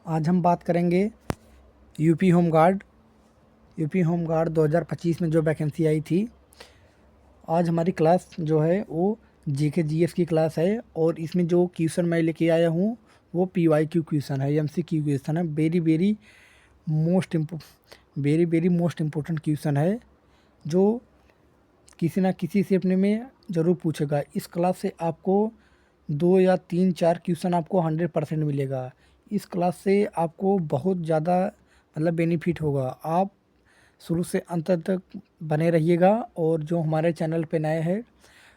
आज हम बात करेंगे यूपी होमगार्ड 2025 में जो वैकेंसी आई थी। आज हमारी क्लास जो है वो जीके जीएस की क्लास है और इसमें जो क्वेश्चन मैं लेके आया हूँ वो पीवाईक्यू क्वेश्चन है, एमसीक्यू क्वेश्चन है। Very very most important question है जो किसी ना किसी से अपने में ज़रूर पूछेगा। इस क्लास से आपको 2 या 3 4 क्वेश्चन आपको 100% मिलेगा। इस क्लास से आपको बहुत ज़्यादा मतलब बेनिफिट होगा। आप शुरू से अंत तक बने रहिएगा और जो हमारे चैनल पे नए हैं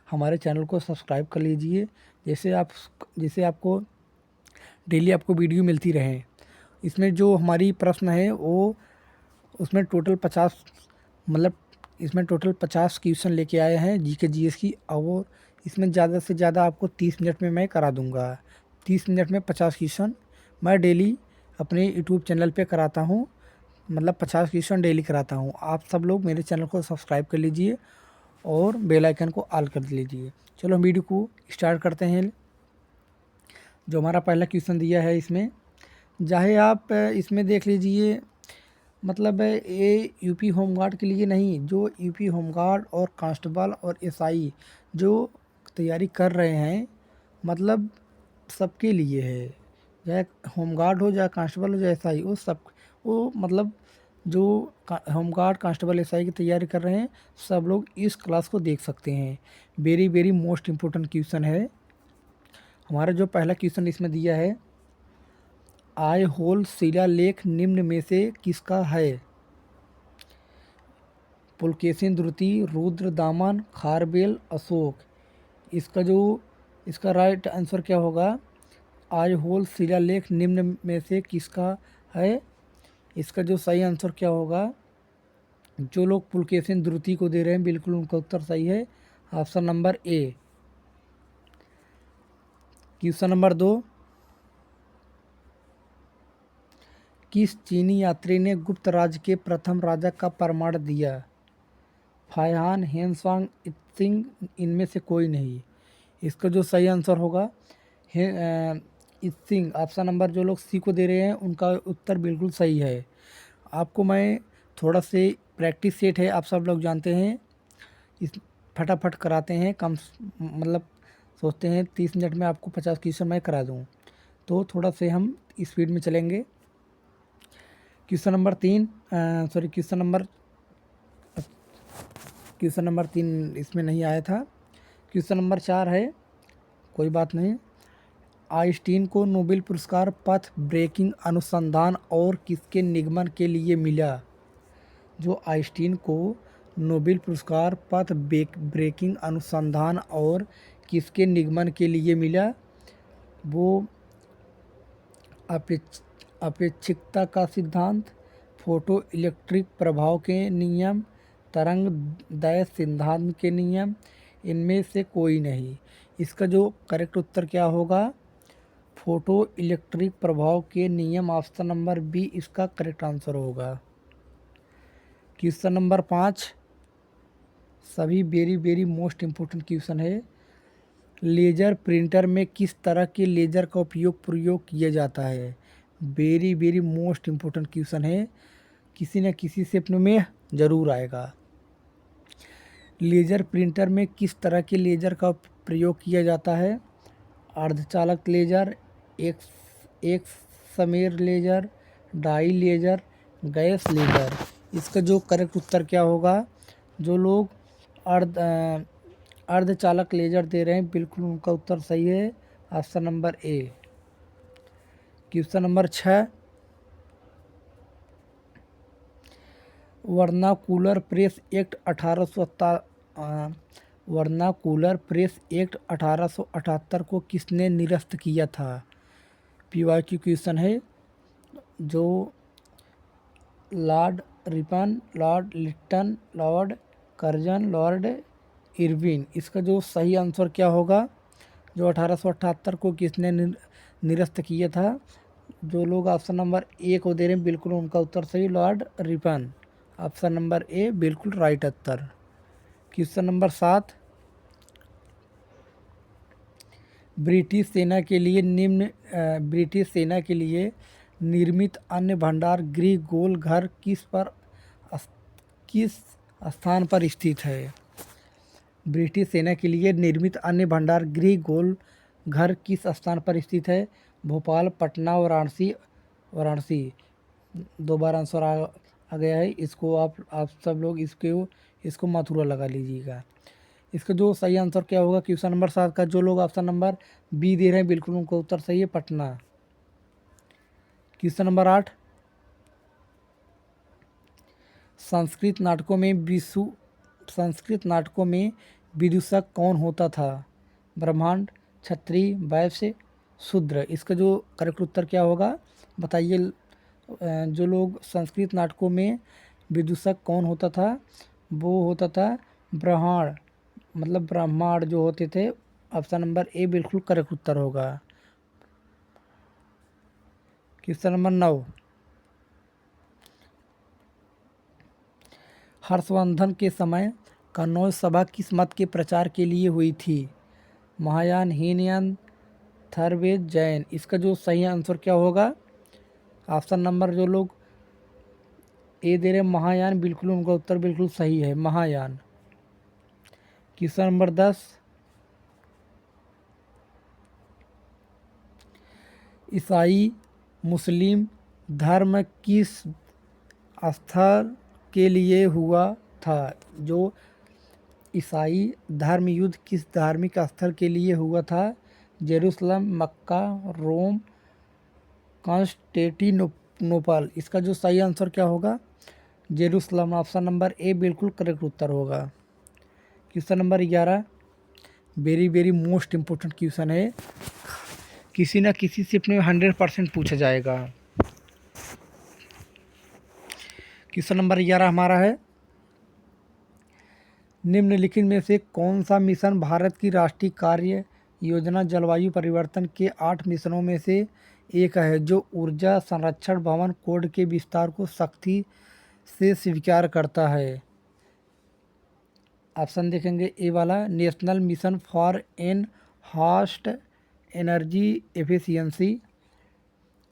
हमारे चैनल को सब्सक्राइब कर लीजिए, जैसे आपको डेली आपको वीडियो मिलती रहे। इसमें जो हमारी प्रश्न है वो उसमें टोटल 50 मतलब इसमें टोटल 50 क्वेश्चन लेके आए हैं जीके जीएस की, और इसमें ज़्यादा से ज़्यादा आपको 30 मिनट में मैं करा दूंगा। 30 मिनट में 50 क्वेश्चन मैं डेली अपने यूट्यूब चैनल पे कराता हूँ, मतलब 50 क्वेश्चन डेली कराता हूँ। आप सब लोग मेरे चैनल को सब्सक्राइब कर लीजिए और बेल आइकन को ऑल कर लीजिए। चलो हम वीडियो को स्टार्ट करते हैं। जो हमारा पहला क्वेश्चन दिया है इसमें चाहे आप इसमें देख लीजिए, मतलब ये यूपी होमगार्ड के लिए नहीं, जो यूपी होमगार्ड और कांस्टेबल और एसआई जो तैयारी कर रहे हैं, मतलब सबके लिए है। चाहे होमगार्ड हो, चाहे कांस्टेबल हो, चाहे एसआई, वो मतलब जो होमगार्ड कांस्टेबल एसआई की तैयारी कर रहे हैं सब लोग इस क्लास को देख सकते हैं। Very very most important question है। हमारा जो पहला क्वेश्चन इसमें दिया है, आय होल शिलालेख निम्न में से किसका है? पुलकेशिन द्रुति, रुद्र दामन, खारबेल, अशोक। इसका राइट आंसर क्या होगा? आय होल शिलालेख निम्न में से किसका है? इसका जो सही आंसर क्या होगा? जो लोग पुलकेशिन द्रुति को दे रहे हैं बिल्कुल उनका उत्तर सही है, option number A. Question number 2, किस चीनी यात्री ने गुप्त राज्य के प्रथम राजा का प्रमाण दिया? फायहान, हेनसांग, इत्सिंग, इनमें से कोई नहीं। इसका जो सही आंसर होगा इत्सिंग। ऑप्शन नंबर जो लोग सी को दे रहे हैं उनका उत्तर बिल्कुल सही है। आपको मैं थोड़ा से प्रैक्टिस सेट है, आप सब लोग जानते हैं, इस फटाफट कराते हैं। कम मतलब सोचते हैं 30 मिनट में आपको 50 क्वेश्चन मैं करा दूं, तो थोड़ा से हम स्पीड में चलेंगे। Question number 3 sorry question number 3 इसमें नहीं आया था। क्वेश्चन नंबर 4 है, कोई बात नहीं। आइंस्टीन को नोबेल पुरस्कार पथ ब्रेकिंग अनुसंधान और किसके निगमन के लिए मिला? जो आइंस्टीन को नोबेल पुरस्कार पथ ब्रेकिंग अनुसंधान और किसके निगमन के लिए मिला? वो अपेक्षिकता का सिद्धांत, फोटो इलेक्ट्रिक प्रभाव के नियम, तरंग दैर्घ्य सिद्धांत के नियम, इनमें से कोई नहीं। इसका जो करेक्ट उत्तर क्या होगा? फोटो इलेक्ट्रिक प्रभाव के नियम, ऑप्शन नंबर बी इसका करेक्ट आंसर होगा। क्वेश्चन नंबर 5 सभी very very most important question है। लेज़र प्रिंटर में किस तरह के लेज़र का प्रयोग किया जाता है? Very very most important question है, किसी न किसी से अपने में ज़रूर आएगा। लेज़र प्रिंटर में किस तरह के लेज़र का प्रयोग किया जाता है? अर्धचालक लेज़र, एक एक समीर laser, dye laser, gas laser. इसका जो करेक्ट उत्तर क्या होगा? जो लोग अर्धचालक लेज़र दे रहे हैं बिल्कुल उनका उत्तर सही है, option number A. Question number 6, vernacular press act 1878 को किसने निरस्त किया था? पीवाईक्यू क्वेश्चन है। जो Lord Ripon, Lord Lytton, Lord Curzon, Lord Irwin. इसका जो सही आंसर क्या होगा? जो 1878 को किसने निरस्त किया था? जो लोग ऑप्शन नंबर ए को दे रहे हैं बिल्कुल उनका उत्तर सही, Lord Ripon. Option number A बिल्कुल राइट उत्तर। क्वेश्चन नंबर 7, ब्रिटिश सेना के लिए निर्मित अन्य भंडार गृह गोल घर किस स्थान पर स्थित है? ब्रिटिश सेना के लिए निर्मित अन्य भंडार गृह गोल घर किस स्थान पर स्थित है? भोपाल, पटना, वाराणसी। वाराणसी। दो बार आंसर आ गया है। इसको आप सब लोग इसको मथुरा लगा लीजिएगा। इसका जो सही आंसर क्या होगा क्वेश्चन नंबर 7 का? जो लोग ऑप्शन नंबर बी दे रहे हैं बिल्कुल उनका उत्तर सही है, पटना। क्वेश्चन नंबर 8, संस्कृत नाटकों में विदूषक कौन होता था? ब्राह्मण, क्षत्रिय, वैश्य, शूद्र। इसका जो करेक्ट उत्तर क्या होगा बताइए। जो लोग संस्कृत नाटकों में विदूषक कौन होता था? वो होता था ब्राह्मण, मतलब ब्राह्मण जो होते थे। ऑप्शन नंबर ए बिल्कुल करेक्ट उत्तर होगा। क्वेश्चन नंबर 9, हर्षवर्धन के समय कन्नौज सभा किस मत के प्रचार के लिए हुई थी? महायान, हीनयान, थर्वेद, जैन। इसका जो सही आंसर क्या होगा? ऑप्शन नंबर जो लोग ए दे रहे महायान, बिल्कुल उनका उत्तर बिल्कुल सही है, महायान। क्वेश्चन नंबर 10, ईसाई मुस्लिम धर्म किस स्थल के लिए हुआ था? जो ईसाई धर्म युद्ध किस धार्मिक स्थल के लिए हुआ था? जेरूसलम, मक्का, रोम, कॉन्स्टेंटिनोपल। इसका जो सही आंसर क्या होगा? जेरूसलम। ऑप्शन नंबर ए बिल्कुल करेक्ट उत्तर होगा। Question number 11, very very most important question है, किसी न किसी से अपने 100% पूछा जाएगा। क्वेश्चन नंबर 11 हमारा है, निम्नलिखित में से कौन सा मिशन भारत की राष्ट्रीय कार्य योजना जलवायु परिवर्तन के 8 मिशनों में से एक है, जो ऊर्जा संरक्षण भवन कोड के विस्तार को सख्ती से स्वीकार करता है? ऑप्शन देखेंगे ए वाला, national mission for enhanced energy efficiency,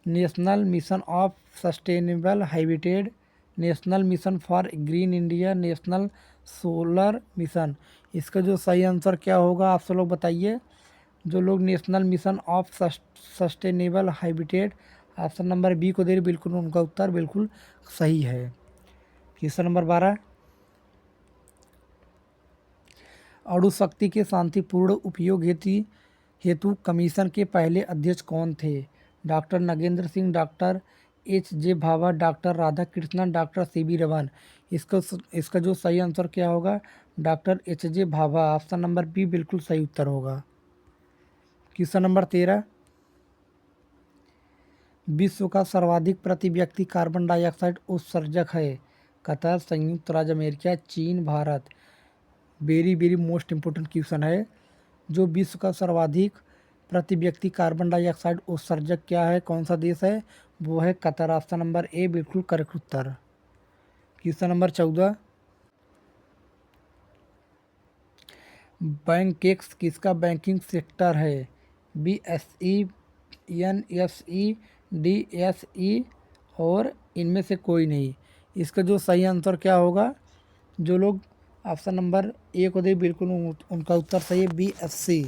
national mission of sustainable habitat, national mission for green India, national solar mission. इसका जो सही आंसर क्या होगा आप सब लोग बताइए। जो लोग national mission of sustainable habitat option number B को दे रहे, बिल्कुल उनका उत्तर बिल्कुल सही है। क्वेश्चन नंबर 12, अणु शक्ति के शांतिपूर्ण उपयोग हेतु कमीशन के पहले अध्यक्ष कौन थे? Doctor Nagendra Singh, doctor H J. Bhabha, doctor Radhakrishnan, doctor C V. Raman. इसका जो सही आंसर क्या होगा? Doctor H J. Bhabha. Option number B बिल्कुल सही उत्तर होगा। क्वेश्चन नंबर 13, विश्व का सर्वाधिक प्रति व्यक्ति कार्बन डाइऑक्साइड उत्सर्जक है? कतर, संयुक्त राज्य अमेरिका, चीन, Bharat. Very very most important question है, जो विश्व का सर्वाधिक प्रति व्यक्ति कार्बन डाइऑक्साइड उत्सर्जक क्या है, कौन सा देश है? वो है कतर। ऑप्शन नंबर ए बिल्कुल करेक्ट उत्तर। क्वेश्चन नंबर 14, बैंकेक्स किसका बैंकिंग सेक्टर है? BSE, NSE, DSE और इनमें से कोई नहीं। इसका जो सही आंसर क्या होगा? जो लोग ऑप्शन नंबर ए को दे बिल्कुल उनका उत्तर सही है, BSC।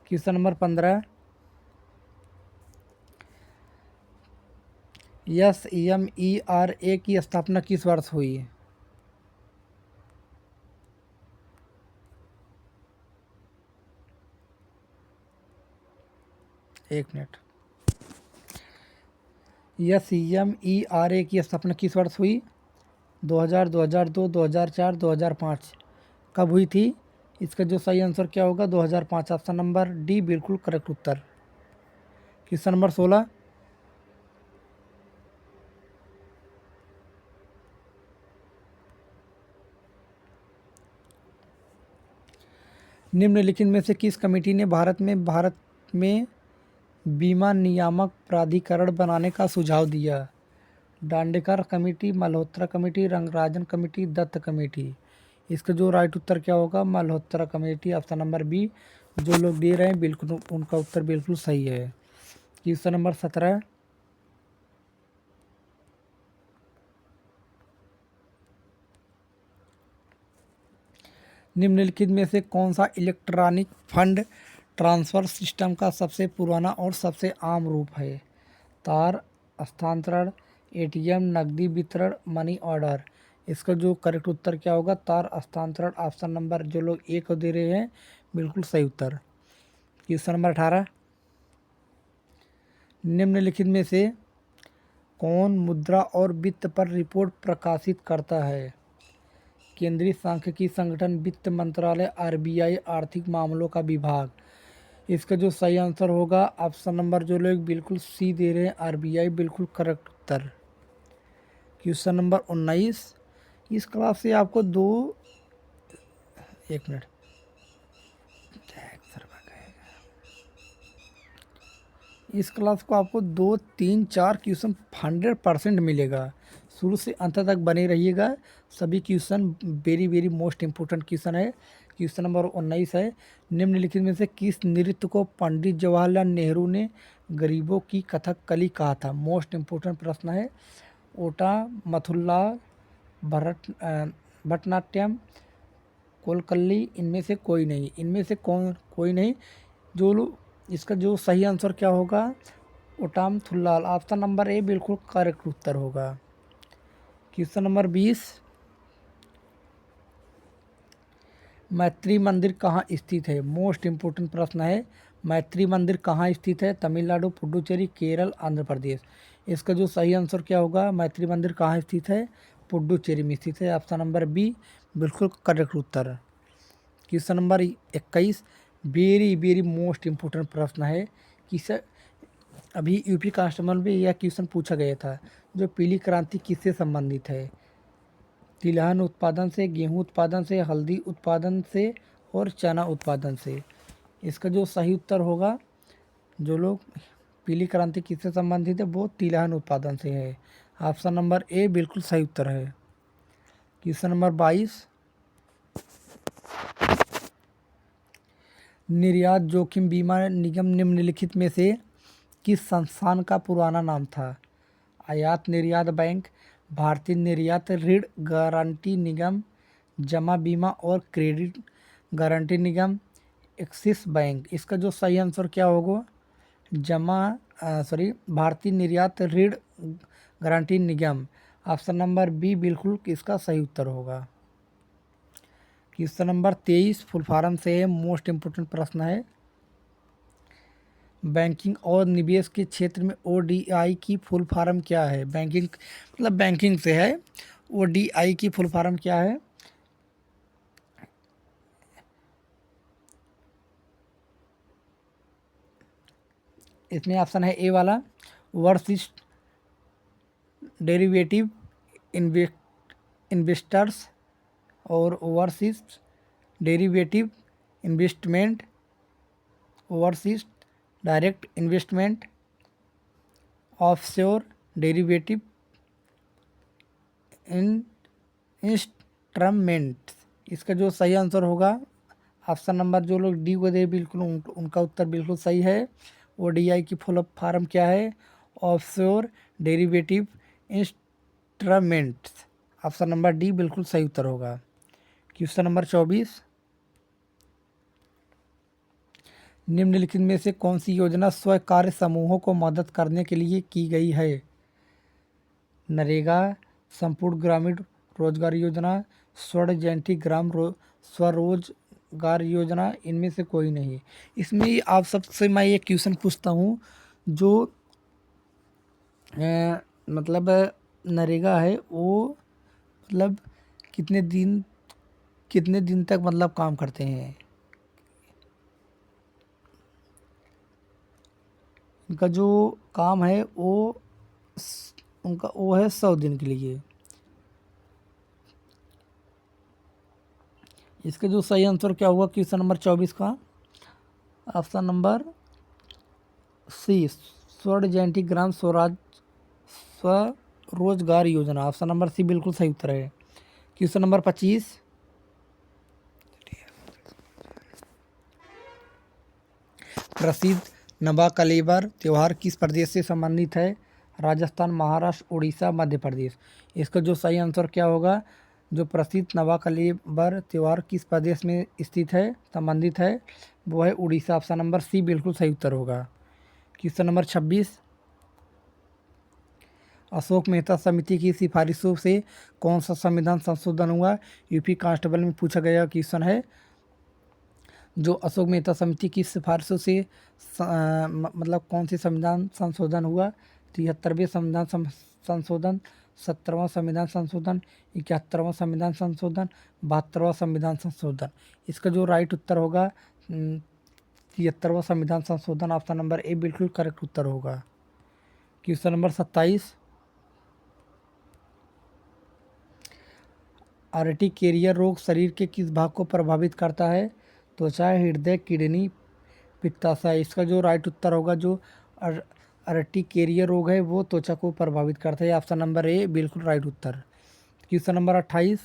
क्वेश्चन नंबर 15, SMERA की स्थापना किस वर्ष हुई? एक मिनट। SMERA की स्थापना किस वर्ष हुई? 2000, 2002, 2004, 2005। कब हुई थी? इसका जो सही आंसर क्या होगा? 2005। ऑप्शन नंबर डी बिल्कुल करेक्ट उत्तर। क्वेश्चन नंबर 16, निम्नलिखित में से किस कमेटी ने भारत में बीमा नियामक प्राधिकरण बनाने का सुझाव दिया? Dandekar committee, Malhotra committee, Rangarajan committee, Dutt committee. इसका जो राइट उत्तर क्या होगा? Malhotra committee. Option number B जो लोग दे रहे हैं बिल्कुल उनका उत्तर बिल्कुल सही है। क्वेश्चन नंबर 17, निम्नलिखित में से कौन सा इलेक्ट्रॉनिक फंड ट्रांसफर सिस्टम का सबसे पुराना और सबसे आम रूप है? तार हस्तांतरण, एटीएम, नकदी वितरण, मनी ऑर्डर। इसका जो करेक्ट उत्तर क्या होगा? तार हस्तांतरण। ऑप्शन नंबर जो लोग ए को दे रहे हैं बिल्कुल सही उत्तर। क्वेश्चन नंबर 18, निम्नलिखित में से कौन मुद्रा और वित्त पर रिपोर्ट प्रकाशित करता है? केंद्रीय सांख्यिकी संगठन, वित्त मंत्रालय, आरबीआई, आर्थिक मामलों का विभाग। इसका जो सही आंसर होगा ऑप्शन नंबर जो लोग बिल्कुल सी दे रहे हैं आरबीआई, बिल्कुल करेक्ट उत्तर। क्वेश्चन नंबर 19, इस क्लास से आपको एक मिनट इस क्लास को आपको 2, 3, 4 क्वेश्चन 100% मिलेगा। शुरू से अंत तक बने रहिएगा। सभी question very very most important question है। क्वेश्चन नंबर 19 है, निम्नलिखित में से किस नृत्य को पंडित जवाहरलाल नेहरू ने गरीबों की कथकली कहा था? मोस्ट इम्पोर्टेंट प्रश्न है। ओटा, मथुल्ला, भरतनाट्यम, कोलकल्ली, इनमें से कोई नहीं। इनमें से कोई नहीं। जो लोग इसका जो सही आंसर क्या होगा? ओटाम थुल्लाल। ऑप्शन नंबर ए बिल्कुल करेक्ट उत्तर होगा। क्वेश्चन नंबर 20, मैत्री मंदिर कहाँ स्थित है? मोस्ट इम्पोर्टेंट प्रश्न है। मैत्री मंदिर कहाँ स्थित है? तमिलनाडु, पुडुचेरी, केरल, आंध्र प्रदेश। इसका जो सही आंसर क्या होगा? मैत्री मंदिर कहाँ स्थित है? पुडुचेरी में स्थित है। ऑप्शन नंबर बी बिल्कुल करेक्ट उत्तर। Question number 21, very very most important प्रश्न है कि सर अभी यूपी कांस्टेबल में यह क्वेश्चन पूछा गया था। जो पीली क्रांति किससे संबंधित है? तिलहन उत्पादन से, गेहूं उत्पादन से, हल्दी उत्पादन से और चना उत्पादन से। इसका जो सही उत्तर होगा, जो लोग पीली क्रांति किससे संबंधित है वो तिलहन उत्पादन से है। ऑप्शन नंबर ए बिल्कुल सही उत्तर है। क्वेश्चन नंबर 22, निर्यात जोखिम बीमा निगम निम्नलिखित में से किस संस्थान का पुराना नाम था? आयात निर्यात बैंक, भारतीय निर्यात ऋण गारंटी निगम, जमा बीमा और क्रेडिट गारंटी निगम, एक्सिस बैंक। इसका जो सही आंसर क्या होगा? भारतीय निर्यात ऋण गारंटी निगम। ऑप्शन नंबर बी बिल्कुल इसका सही उत्तर होगा। क्वेश्चन नंबर 23 फुल फॉर्म से है, मोस्ट इम्पोर्टेंट प्रश्न है। बैंकिंग और निवेश के क्षेत्र में ओडीआई की फुल फॉर्म क्या है? बैंकिंग मतलब बैंकिंग से है। ओडीआई की फुल फॉर्म क्या है? इसमें ऑप्शन है ए वाला, ओवरसीज डेरिवेटिव इन्वेस्टर्स और overseas derivative investment, overseas direct investment, offshore derivative instrument. इसका जो सही आंसर होगा ऑप्शन नंबर जो लोग डी को दे बिल्कुल उनका उत्तर बिल्कुल सही है। ओडीआई की फुल फॉर्म क्या है? Offshore derivative instruments. Option number D बिल्कुल सही उत्तर होगा। क्वेश्चन नंबर 24, निम्नलिखित में से कौन सी योजना स्व कार्य समूहों को मदद करने के लिए की गई है? नरेगा, संपूर्ण ग्रामीण रोजगार योजना, स्वर्ण जयंती ग्राम स्वरोजगार योजना, इनमें से कोई नहीं। इसमें आप सबसे मैं ये क्वेश्चन पूछता हूँ, जो मतलब नरेगा है वो मतलब कितने दिन तक मतलब काम करते हैं? उनका जो काम है वो है 100 दिन के लिए। इसका जो सही आंसर क्या होगा क्वेश्चन नंबर 24 का? ऑप्शन नंबर सी, स्वर्ण जयंती ग्राम स्वरोजगार योजना। ऑप्शन नंबर सी बिल्कुल सही उत्तर है। क्वेश्चन नंबर 25, प्रसिद्ध नवा कलेबर त्यौहार किस प्रदेश से संबंधित है? राजस्थान, महाराष्ट्र, उड़ीसा, मध्य प्रदेश। इसका जो सही आंसर क्या होगा? जो प्रसिद्ध नवाकलेबर त्यौहार किस प्रदेश में स्थित है, संबंधित है, वो है उड़ीसा। ऑप्शन नंबर सी बिल्कुल सही उत्तर होगा। क्वेश्चन नंबर 26, अशोक मेहता समिति की सिफारिशों से कौन सा संविधान संशोधन हुआ? यूपी कांस्टेबल में पूछा गया क्वेश्चन है। जो अशोक मेहता समिति की सिफारिशों से मतलब कौन सी संविधान संशोधन हुआ? 73वें संविधान संशोधन, 17वां संविधान संशोधन, 71वां संविधान संशोधन, 72वां संविधान संशोधन। इसका जो राइट उत्तर होगा 73वां संविधान संशोधन। ऑप्शन नंबर ए बिल्कुल करेक्ट उत्तर होगा। क्वेश्चन नंबर 27, अर्टिकेरिया रोग शरीर के किस भाग को प्रभावित करता है? त्वचा, हृदय, किडनी, पित्ताशय। इसका जो राइट उत्तर होगा, जो अर्टिकेरिया रोग है वो त्वचा को प्रभावित करता है। ऑप्शन नंबर ए बिल्कुल राइट उत्तर। क्वेश्चन नंबर 28,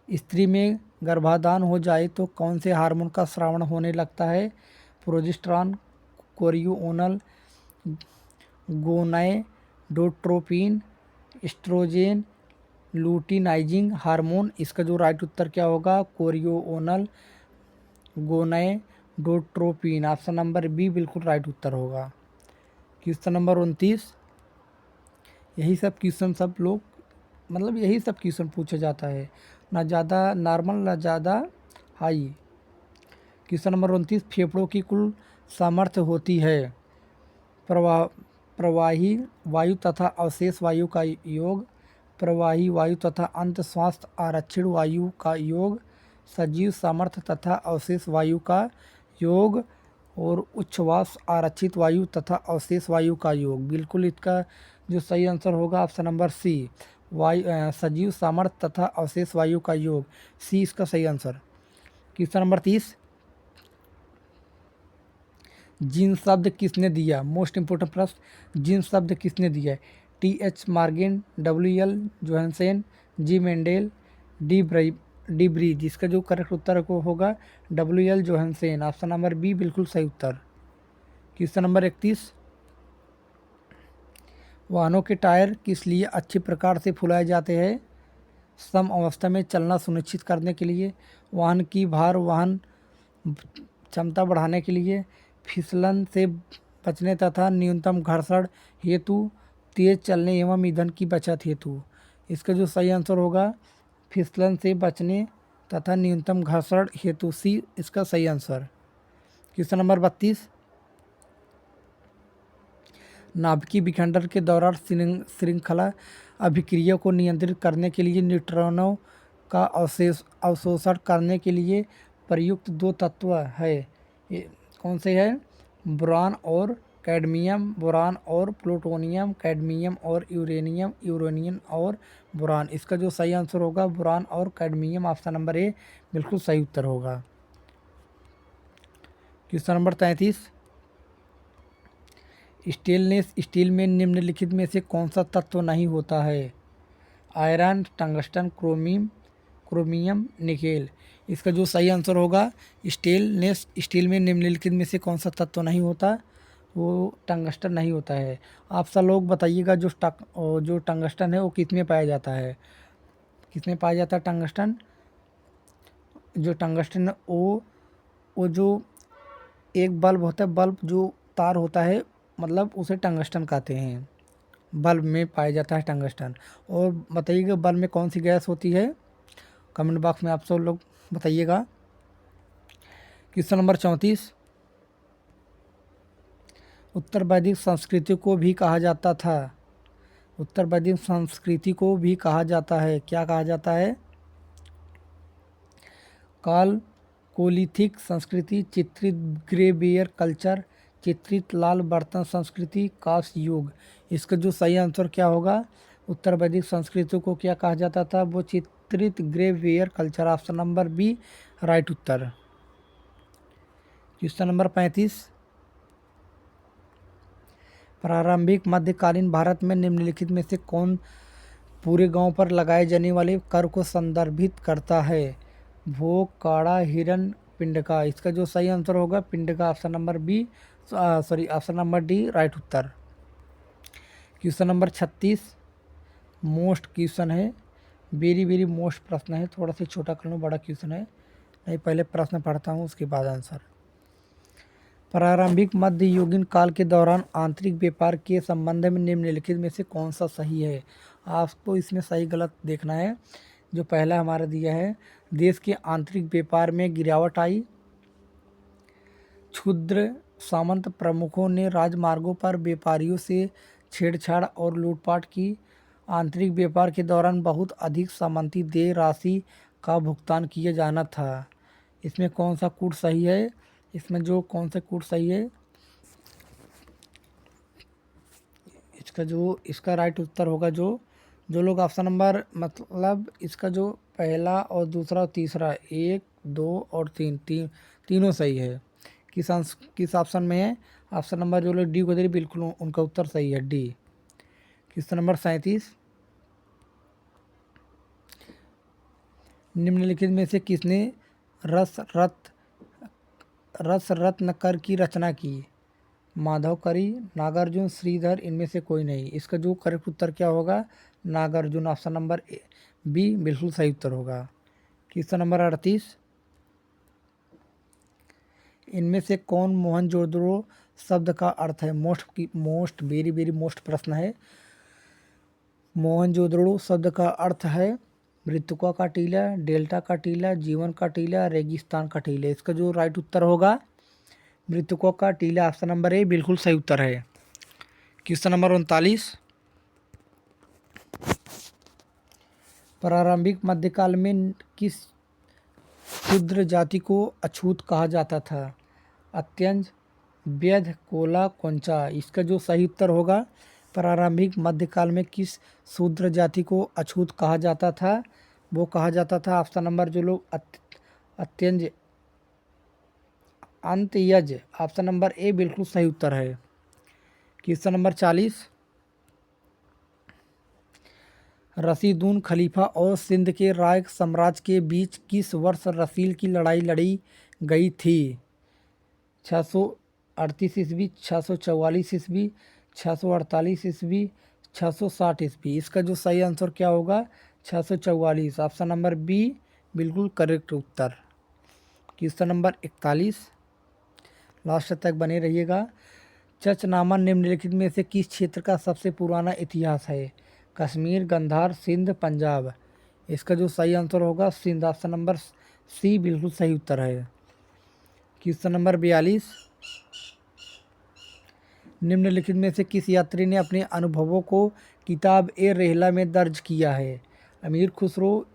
स्त्री में गर्भाधान हो जाए तो कौन से हार्मोन का स्रावण होने लगता है? Progesterone, chorionic, gonadotropin, estrogen, luteinizing hormone. इसका जो राइट उत्तर क्या होगा? Chorionic gonadotropin. Option number B बिल्कुल राइट उत्तर होगा। क्वेश्चन नंबर 29, यही सब क्वेश्चन सब लोग मतलब यही सब क्वेश्चन पूछा जाता है, ना ज़्यादा नॉर्मल ना ज़्यादा हाई। क्वेश्चन नंबर 29, फेफड़ों की कुल सामर्थ्य होती है प्रवाही वायु तथा अवशेष वायु का योग, प्रवाही वायु तथा अंत श्वास आरक्षित वायु का योग, सजीव सामर्थ्य तथा अवशेष वायु का योग, और उच्छ्वास आरक्षित वायु तथा अवशेष वायु का योग। बिल्कुल इसका जो सही आंसर होगा ऑप्शन नंबर सी, सजीव सामर्थ्य तथा अवशेष वायु का योग, सी इसका सही आंसर। क्वेश्चन नंबर 30, जीन शब्द किसने दिया? मोस्ट इंपोर्टेंट प्रश्न, जीन शब्द किसने दिया? टी.एच. Morgan, W.L. जोहानसन, जी मेंडेल, डी ब्रीज। इसका जो करेक्ट उत्तर को होगा W.L. Johansson. Option number B बिल्कुल सही उत्तर। क्वेश्चन नंबर 31, वाहनों के टायर किस लिए अच्छी प्रकार से फुलाए जाते हैं? सम अवस्था में चलना सुनिश्चित करने के लिए, वाहन की भार वहन क्षमता बढ़ाने के लिए, फिसलन से बचने तथा न्यूनतम घर्षण हेतु, तेज चलने एवं ईंधन की बचत हेतु। इसका जो सही आंसर होगा फिसलन से बचने तथा न्यूनतम घर्षण हेतु, सी इसका सही आंसर। क्वेश्चन नंबर 32, नाभिकीय विखंडन के दौरान श्रृंखला अभिक्रिया को नियंत्रित करने के लिए न्यूट्रॉनों का अवशोषण करने के लिए प्रयुक्त दो तत्व है, कौन से हैं? बोरान और कैडमियम, बोरान और प्लूटोनियम, कैडमियम और यूरेनियम, यूरेनियम और बोरान। इसका जो सही आंसर होगा बोरान और कैडमियम। ऑप्शन नंबर ए बिल्कुल सही उत्तर होगा। क्वेश्चन नंबर 33, स्टेनलेस स्टील में निम्नलिखित में से कौन सा तत्व नहीं होता है? Iron, tungsten, chromium, nickel. इसका जो सही आंसर होगा स्टेनलेस स्टील में निम्नलिखित में से कौन सा तत्व नहीं होता? वो टंगस्टन नहीं होता है। आप सब लोग बताइएगा जो टंगस्टन है वो किस में पाया जाता है? किस में पाया जाता है टंगस्टन? जो टंगस्टन है वो जो एक बल्ब होता है, बल्ब जो तार होता है मतलब उसे टंगस्टन कहते हैं। बल्ब में पाया जाता है टंगस्टन। और बताइएगा बल्ब में कौन सी गैस होती है? कमेंट बॉक्स में आप सब लोग बताइएगा। क्वेश्चन नंबर 34, उत्तर वैदिक संस्कृति को भी कहा जाता था, उत्तर वैदिक संस्कृति को भी कहा जाता है, क्या कहा जाता है? काल कोलिथिक संस्कृति, चित्रित ग्रेवेयर कल्चर, चित्रित लाल बर्तन संस्कृति, कांस्य युग। इसका जो सही आंसर क्या होगा? उत्तर वैदिक संस्कृति को क्या कहा जाता था? वो चित्रित greyware culture. Option number B right उत्तर। क्वेश्चन नंबर 35, प्रारंभिक मध्यकालीन भारत में निम्नलिखित में से कौन पूरे गांव पर लगाए जाने वाले कर को संदर्भित करता है? भोग, काड़ा, हिरण, पिंडका। इसका जो सही आंसर होगा पिंडका। Option number B option number D right उत्तर। क्वेश्चन नंबर 36, मोस्ट क्वेश्चन है, वेरी वेरी मोस्ट प्रश्न है। थोड़ा सा छोटा कर लूँ, बड़ा क्वेश्चन है नहीं, पहले प्रश्न पढ़ता हूँ उसके बाद आंसर। प्रारंभिक मध्ययुगीन काल के दौरान आंतरिक व्यापार के संबंध में निम्नलिखित में से कौन सा सही है? आपको इसमें सही गलत देखना है। जो पहला हमारा दिया है, देश के आंतरिक व्यापार में गिरावट आई, क्षुद्र सामंत प्रमुखों ने राजमार्गों पर व्यापारियों से छेड़छाड़ और लूटपाट की, आंतरिक व्यापार के दौरान बहुत अधिक सामंती देय राशि का भुगतान किया जाना था। इसमें कौन सा कूट सही है? इसमें जो कौन सा कूट सही है, इसका राइट उत्तर होगा जो जो लोग ऑप्शन नंबर, मतलब इसका जो पहला और दूसरा और तीसरा, 1 2 और 3 तीनों सही है। किस ऑप्शन में है? ऑप्शन नंबर जो लोग डी को दे रहे, बिल्कुल उनका उत्तर सही है, डी। क्वेश्चन नंबर 37, निम्नलिखित में से किसने रस रत्न कर की रचना की? माधव करी, नागार्जुन, श्रीधर, इनमें से कोई नहीं। इसका जो करेक्ट उत्तर क्या होगा? नागार्जुन, ऑप्शन नंबर बी बिल्कुल सही उत्तर होगा। क्वेश्चन नंबर 38, इनमें से कौन मोहनजोदड़ो शब्द का अर्थ है? मोस्ट वेरी वेरी मोस्ट प्रश्न है। मोहनजोदड़ो शब्द का अर्थ है मृतकों का टीला, डेल्टा का टीला, जीवन का टीला, रेगिस्तान का टीला। इसका जो राइट उत्तर होगा मृतकों का टीला, ऑप्शन नंबर ए बिल्कुल सही उत्तर है। क्वेश्चन नंबर 39, प्रारंभिक मध्यकाल में किस शूद्र जाति को अछूत कहा जाता था? अत्यंज, वैध, कोला, कोंचा। इसका जो सही उत्तर होगा, प्रारंभिक मध्यकाल में किस शूद्र जाति को अछूत कहा जाता था? वो कहा जाता था ऑप्शन नंबर जो लोग अत्यंज, अंतयज, ऑप्शन नंबर ए बिल्कुल सही उत्तर है। क्वेश्चन नंबर 40, रशीदुन खलीफा और सिंध के राय साम्राज्य के बीच किस वर्ष रसील की लड़ाई लड़ी गई थी? 638 ईस्वी, 644 ईस्वी, 648 ईस्वी, 660 ईस्वी। इसका जो सही आंसर क्या होगा? 644, ऑप्शन नंबर बी बिल्कुल करेक्ट उत्तर। क्वेश्चन नंबर 41, लास्ट तक बने रहिएगा। चचनामा निम्नलिखित में से किस क्षेत्र का सबसे पुराना इतिहास है? कश्मीर, गंधार, सिंध, पंजाब। इसका जो सही आंसर होगा सिंध, ऑप्शन नंबर सी बिल्कुल सही उत्तर है। क्वेश्चन नंबर 42, निम्नलिखित में से किस यात्री ने अपने अनुभवों को किताब ए रेहला में दर्ज किया है? अमीर खुसरो,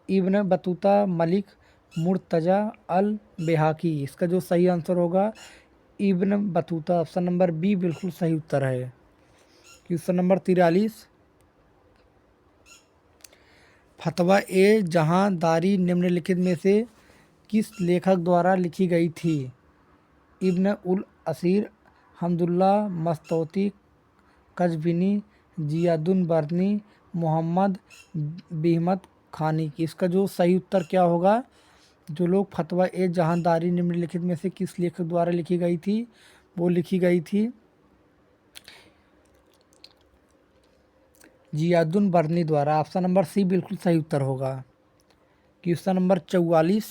इब्न बतूता, मलिक मुर्तजा अल बेहाकी। इसका जो सही आंसर होगा Ibn Battuta, option number B बिल्कुल सही उत्तर है। क्वेश्चन नंबर 43, फतवा ए जहांदारी निम्नलिखित में से किस लेखक द्वारा लिखी गई थी? इब्न उल असीर, हमदुल्ला मस्तौती, कज़विनी, जियादुन बर्नी, मोहम्मद बिहमत खानी। इसका जो सही उत्तर क्या होगा? जो लोग फतवा ए जहांदारी निम्नलिखित में से किस लेखक द्वारा लिखी गई थी? वो लिखी गई थी जियादुन बर्नी द्वारा, ऑप्शन नंबर सी बिल्कुल सही उत्तर होगा। क्वेश्चन नंबर 44,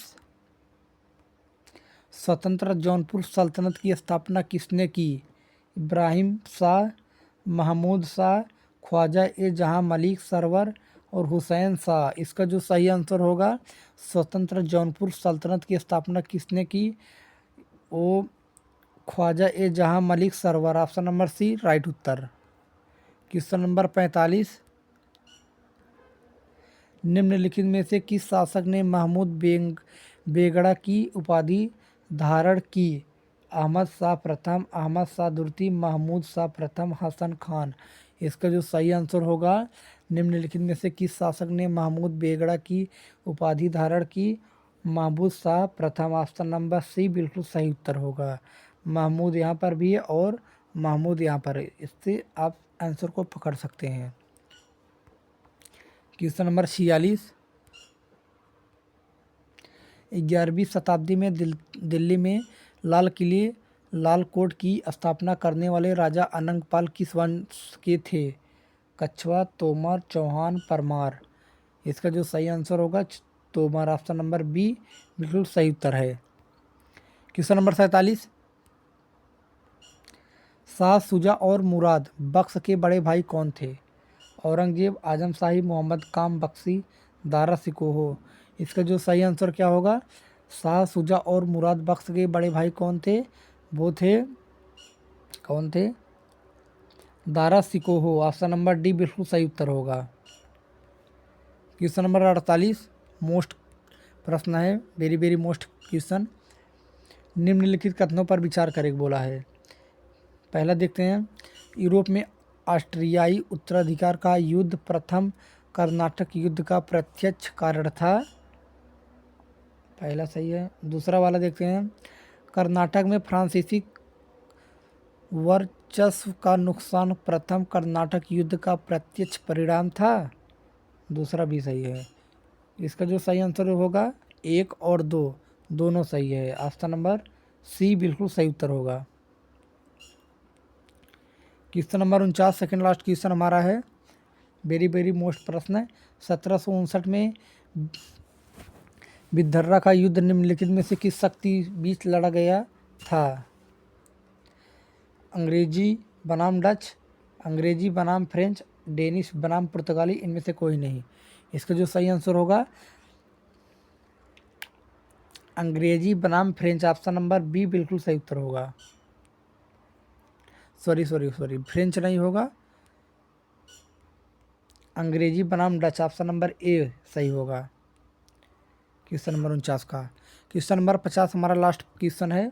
स्वतंत्र जौनपुर सल्तनत की स्थापना किसने की? इब्राहिम शाह, महमूद शाह, ख्वाजा ए जहां मलिक सरवर और हुसैन शाह। इसका जो सही आंसर होगा, स्वतंत्र जौनपुर सल्तनत की स्थापना किसने की? वो Khwaja e Jahan Malik Sarwar, option number C right उत्तर। क्वेश्चन नंबर 45, निम्नलिखित में से किस शासक ने महमूद बेगड़ा की उपाधि धारण की? अहमद शाह प्रथम, अहमद शाह दुर्ती, महमूद शाह प्रथम, हसन खान। इसका जो सही आंसर होगा, निम्नलिखित में से किस शासक ने महमूद बेगड़ा की उपाधि धारण की? महमूद शाह प्रथम, ऑप्शन नंबर सी बिल्कुल सही उत्तर होगा। महमूद यहाँ पर भी है और महमूद यहाँ पर है, इससे आप आंसर को पकड़ सकते हैं। क्वेश्चन नंबर 46, 11वीं शताब्दी में दिल्ली में लाल किले लाल कोट की स्थापना करने वाले राजा अनंगपाल किस वंश के थे? कछवा, तोमर, चौहान, परमार। इसका जो सही आंसर होगा तोमर, ऑप्शन नंबर बी बिल्कुल सही उत्तर है। क्वेश्चन नंबर 47, शाह शुजा और मुराद बख्श के बड़े भाई कौन थे? औरंगजेब, आजम शाही, मोहम्मद काम बख्शी, दारा सिकोहो। इसका जो सही आंसर क्या होगा? शाह शुजा और मुराद बख्श के बड़े भाई कौन थे? वो थे, कौन थे? दारा सिकोहो, ऑप्शन नंबर डी बिल्कुल सही उत्तर होगा। क्वेश्चन नंबर 48 मोस्ट प्रश्न है, वेरी वेरी मोस्ट क्वेश्चन। निम्नलिखित कथनों पर विचार करें बोला है। पहला देखते हैं, यूरोप में ऑस्ट्रियाई उत्तराधिकार का युद्ध प्रथम कर्नाटक युद्ध का प्रत्यक्ष कारण था। पहला सही है। दूसरा वाला देखते हैं, कर्नाटक में फ्रांसीसी वर्चस्व का नुकसान प्रथम कर्नाटक युद्ध का प्रत्यक्ष परिणाम था। दूसरा भी सही है। इसका जो सही आंसर होगा 1 और 2 दोनों सही है। ऑप्शन नंबर सी बिल्कुल सही उत्तर होगा। Question number 49 second last question हमारा है, वेरी वेरी मोस्ट प्रश्न है। 1759 में विदर्भा का युद्ध निम्नलिखित में से किस शक्ति बीच लड़ा गया था? अंग्रेजी बनाम डच, अंग्रेजी बनाम फ्रेंच, डेनिश बनाम पुर्तगाली, इनमें से कोई नहीं। इसका जो सही आंसर होगा अंग्रेजी बनाम फ्रेंच, ऑप्शन नंबर बी बिल्कुल सही उत्तर होगा। सॉरी फ्रेंच नहीं होगा, अंग्रेजी बनाम डच, ऑप्शन नंबर ए सही होगा क्वेश्चन नंबर 49 का। क्वेश्चन नंबर 50 हमारा लास्ट क्वेश्चन है,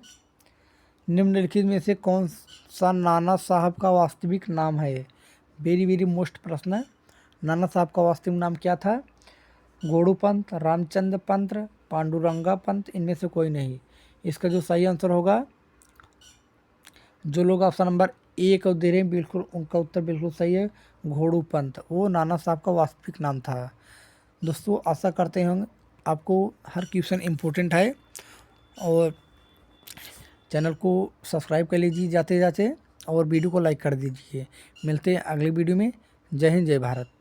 निम्नलिखित में से कौन सा नाना साहब का वास्तविक नाम है? वेरी वेरी मोस्ट प्रश्न है। नाना साहब का वास्तविक नाम क्या था? गोड़ू पंत, रामचंद्र पंत, पांडुरंगा पंत, इनमें से कोई नहीं। इसका जो सही आंसर होगा, जो लोग ऑप्शन नंबर ए को दे रहे हैं बिल्कुल उनका उत्तर बिल्कुल सही है, घोड़ू पंत, वो नाना साहब का वास्तविक नाम था। दोस्तों आशा करते हैं आपको हर क्वेश्चन इम्पोर्टेंट है, और चैनल को सब्सक्राइब कर लीजिए जाते जाते, और वीडियो को लाइक कर दीजिए। मिलते हैं अगले वीडियो में। जय हिंद, जय भारत।